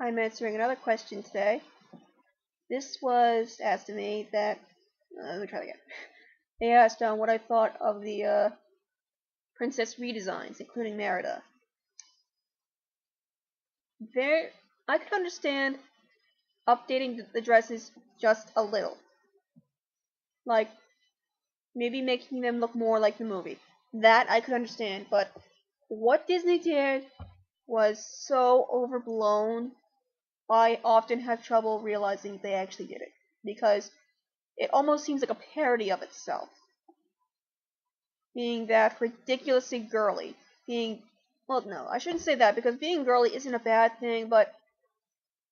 I'm answering another question today. This was asked to me that, let me try again. They asked what I thought of the princess redesigns, including Merida. There, I could understand updating the dresses just a little. Like, maybe making them look more like the movie. That I could understand, but what Disney did was so overblown, I often have trouble realizing they actually did it. Because it almost seems like a parody of itself. Being that ridiculously girly. Well, no, I shouldn't say that, because being girly isn't a bad thing, but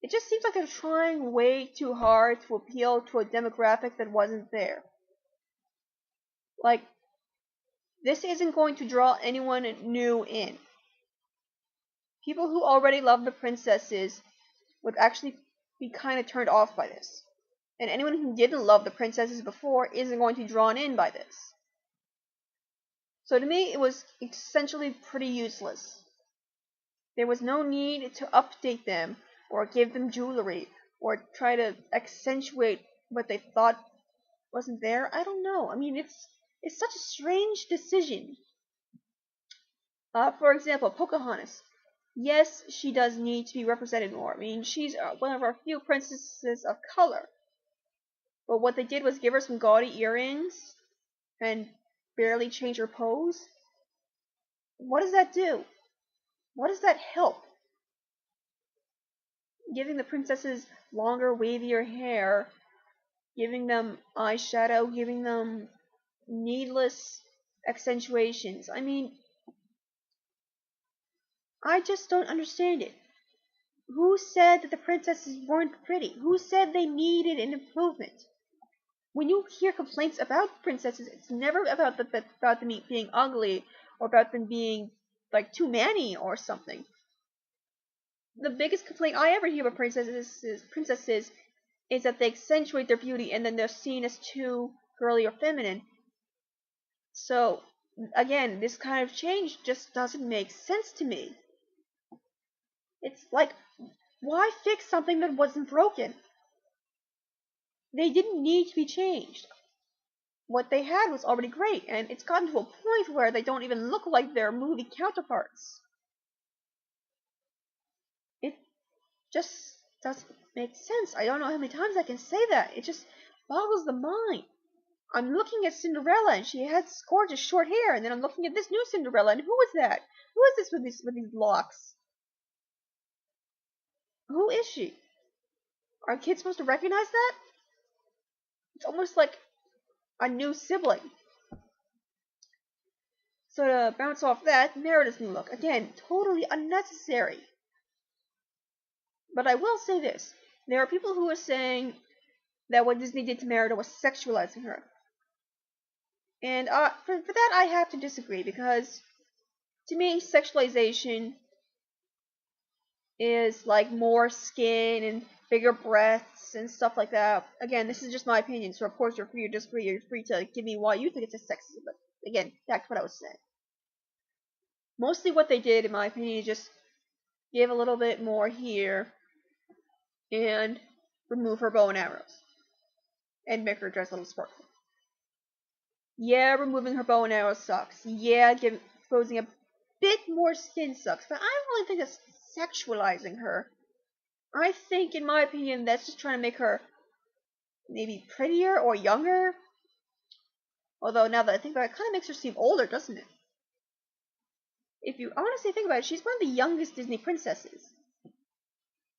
it just seems like they're trying way too hard to appeal to a demographic that wasn't there. Like, this isn't going to draw anyone new in. People who already love the princesses would actually be kind of turned off by this. And anyone who didn't love the princesses before isn't going to be drawn in by this. So to me, it was essentially pretty useless. There was no need to update them, or give them jewelry, or try to accentuate what they thought wasn't there. I don't know. I mean, it's such a strange decision. For example, Pocahontas. Yes, she does need to be represented more. I mean, she's one of our few princesses of color. But what they did was give her some gaudy earrings and barely change her pose. What does that do? What does that help? Giving the princesses longer, wavier hair, giving them eyeshadow, giving them needless accentuations. I mean, I just don't understand it. Who said that the princesses weren't pretty? Who said they needed an improvement? When you hear complaints about princesses, it's never about them being ugly, or about them being like too manny or something. The biggest complaint I ever hear about princesses is that they accentuate their beauty and then they're seen as too girly or feminine. So again, this kind of change just doesn't make sense to me. It's like, why fix something that wasn't broken? They didn't need to be changed. What they had was already great, and it's gotten to a point where they don't even look like their movie counterparts. It just doesn't make sense. I don't know how many times I can say that. It just boggles the mind. I'm looking at Cinderella, and she has gorgeous short hair, and then I'm looking at this new Cinderella, and who is that? Who is this with these locks? Who is she? Are kids supposed to recognize that? It's almost like a new sibling. So to bounce off that, Merida's new look. Again, totally unnecessary. But I will say this. There are people who are saying that what Disney did to Merida was sexualizing her. And for that I have to disagree, because to me, sexualization is like more skin and bigger breasts and stuff like that. Again, this is just my opinion, so of course you're free to disagree. You're free to give me why you think it's a sexism. But again, back to what I was saying. Mostly what they did, in my opinion, is just give a little bit more here and remove her bow and arrows and make her dress a little sparkly. Yeah, removing her bow and arrow sucks. Yeah, exposing a bit more skin sucks. But I don't really think that's sexualizing her. I think, in my opinion, that's just trying to make her maybe prettier or younger. Although, now that I think about it kind of makes her seem older, doesn't it? If you honestly think about it, she's one of the youngest Disney princesses.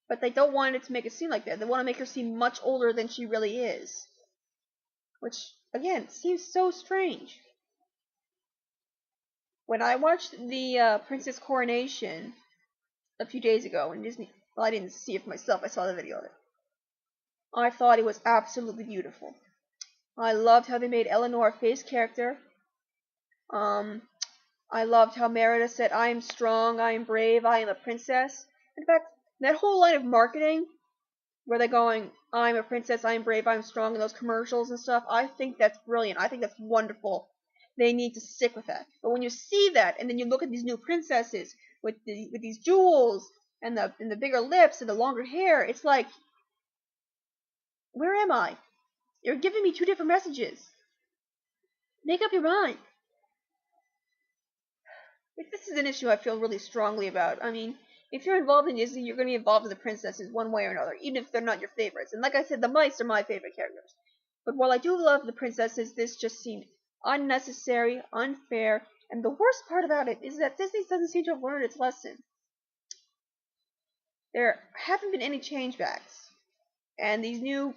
But they don't want it to make it seem like that. They want to make her seem much older than she really is. Which, again, seems so strange. When I watched the Princess Coronation a few days ago in Disney, well, I didn't see it for myself, I saw the video of it. I thought it was absolutely beautiful. I loved how they made Eleanor a face character. I loved how Merida said, "I am strong, I am brave, I am a princess." In fact, that whole line of marketing, where they're going, "I'm a princess, I'm brave, I'm strong," in those commercials and stuff, I think that's brilliant. I think that's wonderful. They need to stick with that. But when you see that, and then you look at these new princesses with these jewels and the bigger lips and the longer hair, it's like, where am I? You're giving me two different messages. Make up your mind. This is an issue I feel really strongly about. I mean, if you're involved in Disney, you're going to be involved with the princesses one way or another, even if they're not your favorites. And like I said, the mice are my favorite characters. But while I do love the princesses, this just seemed unnecessary, unfair, and the worst part about it is that Disney doesn't seem to have learned its lesson. There haven't been any changebacks, and these new,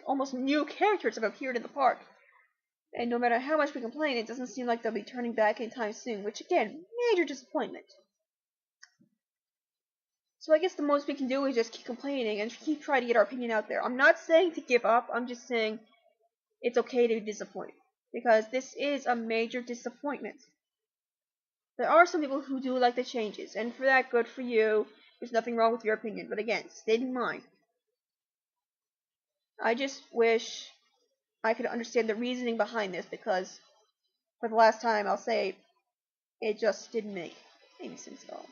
almost new characters have appeared in the park. And no matter how much we complain, it doesn't seem like they'll be turning back anytime soon, which again, major disappointment. So I guess the most we can do is just keep complaining and keep trying to get our opinion out there. I'm not saying to give up, I'm just saying it's okay to be disappointed. Because this is a major disappointment. There are some people who do like the changes, and for that, good for you. There's nothing wrong with your opinion, but again, stating mine. I just wish I could understand the reasoning behind this, because for the last time, I'll say it just didn't make any sense at all.